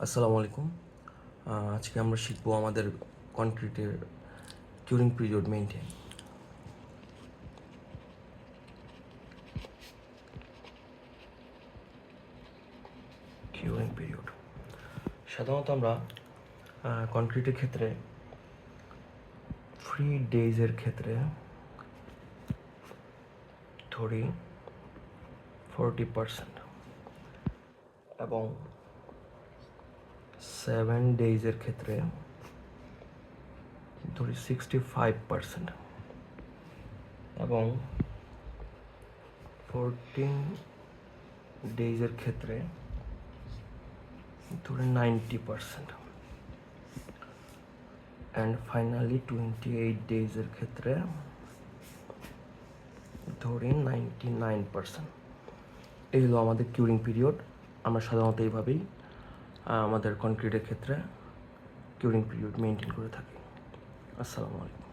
আসসালামু আলাইকুম। আজকে আমরা শিখবো আমাদের কনক্রিটের curing period maintain. Curing period সাধারণত আমরা কনক্রিটের ক্ষেত্রে 3 ডেজের ক্ষেত্রে ধরি 40% এবং 7 ডেজের ক্ষেত্রে ধরি 65% এবং 14 ডেজের ক্ষেত্রে ধরে 90% অ্যান্ড ফাইনালি 28 ডেজের ক্ষেত্রে ধরি 99%। এই হলো আমাদের কিউরিং পিরিয়ড। আমরা সাধারণত এইভাবেই আমাদের কনক্রিটের ক্ষেত্রে কিউরিং পিরিয়ড মেনটেন করে থাকি। আসসালামু আলাইকুম।